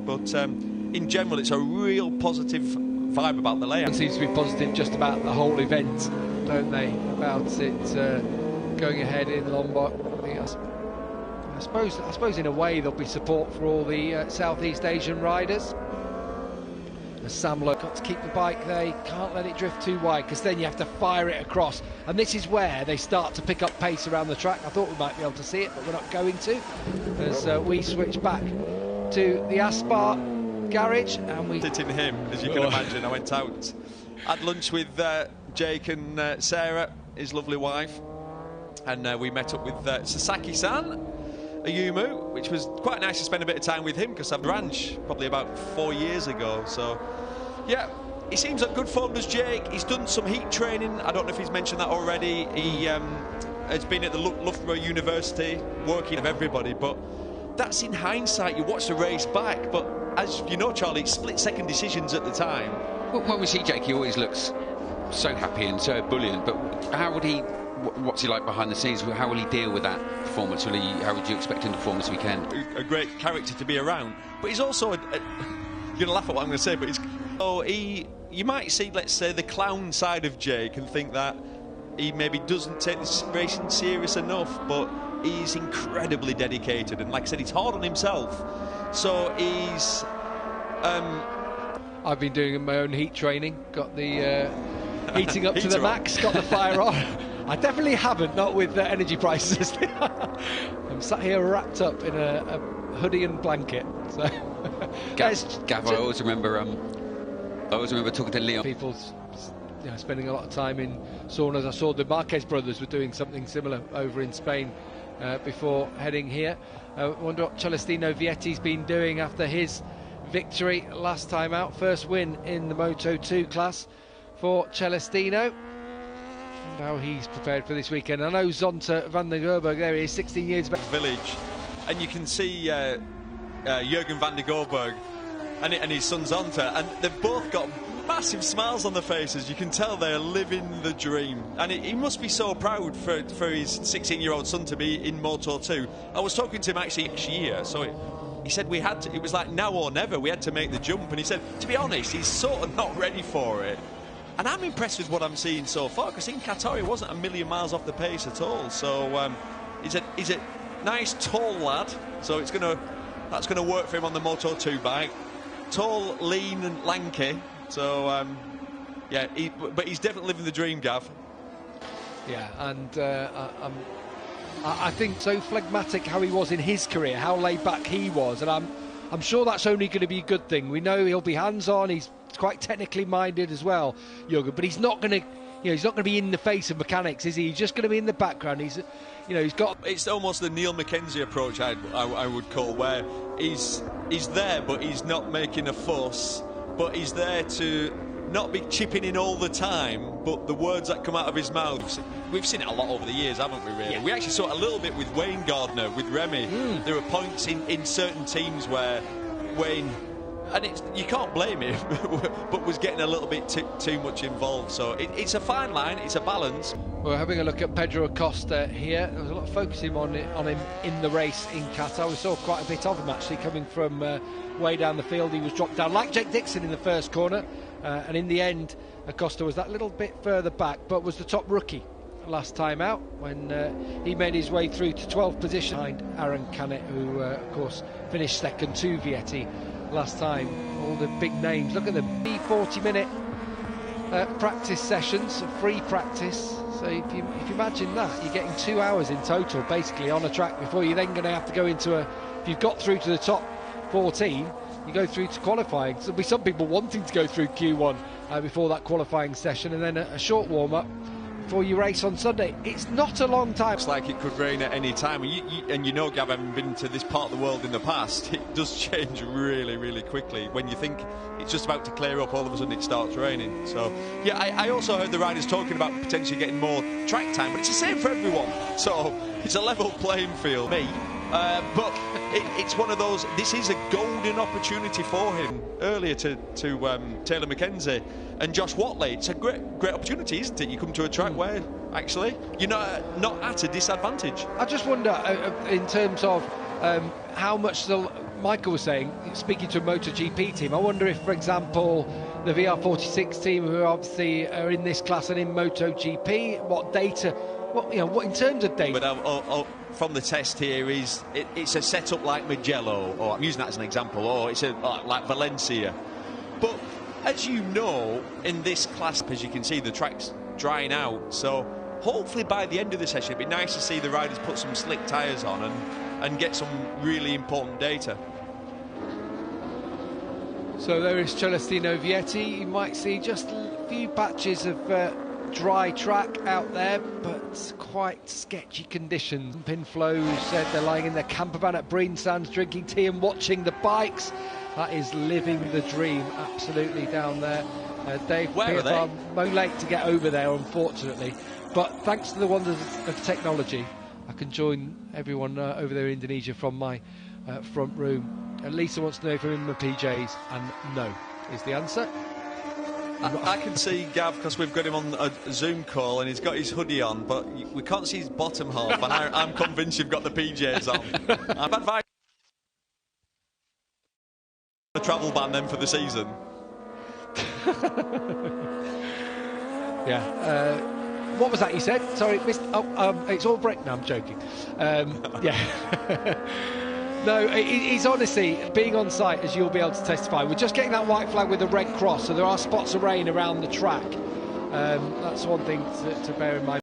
But in general, it's a real positive vibe about the layout. It seems to be positive just about the whole event, don't they? About it going ahead in Lombok. I suppose in a way there'll be support for all the Southeast Asian riders. As Sam Lowe got to keep the bike there, you can't let it drift too wide because then you have to fire it across, and this is where they start to pick up pace around the track. I thought we might be able to see it, but we're not going to, as we switch back to the Aspar garage, and we hitting him, as you can imagine. I went out, had lunch with Jake and Sarah, his lovely wife, and we met up with Sasaki-san Ayumu, which was quite nice to spend a bit of time with him because I've ranch probably about 4 years ago. So yeah, he seems like good fun, does Jake. He's done some heat training. I don't know if he's mentioned that already. He has been at the Loughborough University working with everybody, but that's in hindsight. You watch the race back, but as you know, Charlie, it's split-second decisions at the time. Well, when we see Jake, he always looks so happy and so ebullient, but how would he, what's he like behind the scenes? How will he deal with that performance? How would you expect him to perform this weekend? A great character to be around, but he's also you're going to laugh at what I'm going to say, but you might see, let's say, the clown side of Jake and think that he maybe doesn't take this racing serious enough, but he's incredibly dedicated, and like I said, he's hard on himself. So he's I've been doing my own heat training, got the heating up to the max, got the fire on. I definitely haven't, not with energy prices. I'm sat here wrapped up in a hoodie and blanket. So, Gav, I always remember talking to Leon. People's spending a lot of time in saunas. I saw the Marquez brothers were doing something similar over in Spain before heading here. I wonder what Celestino Vietti's been doing after his victory last time out. First win in the Moto2 class for Celestino. And how he's prepared for this weekend. I know Zonta van der Gerberg, there he is, 16 years back. Village, and you can see Jurgen van der Gerberg and his son Zonta, and they've both got massive smiles on their faces. You can tell they're living the dream, and he must be so proud for his 16-year-old son to be in Moto2. I was talking to him actually next year, so he said it was like now or never. We had to make the jump, and he said, to be honest, he's sort of not ready for it. And I'm impressed with what I'm seeing so far, because in Qatar he wasn't a million miles off the pace at all. So he's a nice tall lad, so that's going to work for him on the Moto2 bike. Tall, lean and lanky. So yeah, but he's definitely living the dream, Gav. Yeah, and I think so phlegmatic how he was in his career, how laid back he was, and I'm sure that's only going to be a good thing. We know he'll be hands-on. He's quite technically minded as well, Jurgen, but he's not going to, he's not going to be in the face of mechanics, is he? He's just going to be in the background. He's got. It's almost the Neil Mackenzie approach I would call, where he's there, but he's not making a fuss, but he's there to not be chipping in all the time, but the words that come out of his mouth, we've seen it a lot over the years, haven't we, really? Yeah. We actually saw it a little bit with Wayne Gardner, with Remy. There were points in certain teams where Wayne, and you can't blame him, but was getting a little bit too much involved. So it's a fine line, it's a balance. We're having a look at Pedro Acosta here. There was a lot of focusing on him in the race in Qatar. We saw quite a bit of him actually coming from way down the field. He was dropped down like Jake Dixon in the first corner, and in the end Acosta was that little bit further back, but was the top rookie last time out when he made his way through to 12th position behind Aaron Canet, who of course finished second to Vietti last time. All the big names. Look at the 40-minute practice sessions, free practice. So if you imagine that, you're getting 2 hours in total basically on a track before you're then going to have to go into if you've got through to the top 14, you go through to qualifying. So there'll be some people wanting to go through Q1 before that qualifying session, and then a short warm-up before you race on Sunday. It's not a long time. Looks like it could rain at any time, and you know, Gav, having been to this part of the world in the past, it does change really, really quickly. When you think it's just about to clear up, all of a sudden it starts raining. So yeah, I also heard the riders talking about potentially getting more track time, but it's the same for everyone, so it's a level playing field. But it's one of those, this is a golden opportunity for him. Earlier to Taylor Mackenzie and Josh Watley, it's a great opportunity, isn't it? You come to a track where actually you're not at a disadvantage. I just wonder in terms of how much Michael was saying, speaking to a MotoGP team, I wonder if, for example, the VR46 team, who obviously are in this class and in MotoGP, what data, what in terms of data? But from the test here, it's a setup like Mugello, or I'm using that as an example, or it's like Valencia. But as you know, in this class, as you can see, the track's drying out. So hopefully by the end of the session, it'd be nice to see the riders put some slick tyres on and get some really important data. So there is Celestino Vietti. You might see just a few patches of dry track out there, but quite sketchy conditions. Pin flows said they're lying in their camper van at Breen Sands, drinking tea and watching the bikes. That is living the dream, absolutely, down there. Dave, where are they? Mow late to get over there, unfortunately. But thanks to the wonders of technology, I can join everyone over there in Indonesia from my front room. And Lisa wants to know if I'm in my PJs, and no is the answer. I can see Gav because we've got him on a Zoom call and he's got his hoodie on, but we can't see his bottom half, and I'm convinced you've got the PJs on. I've advised a travel ban then for the season. Yeah. What was that you said? Sorry, it's all brick. No, I'm joking. Yeah. No, he's honestly, being on site, as you'll be able to testify, we're just getting that white flag with a red cross, so there are spots of rain around the track. That's one thing to bear in mind.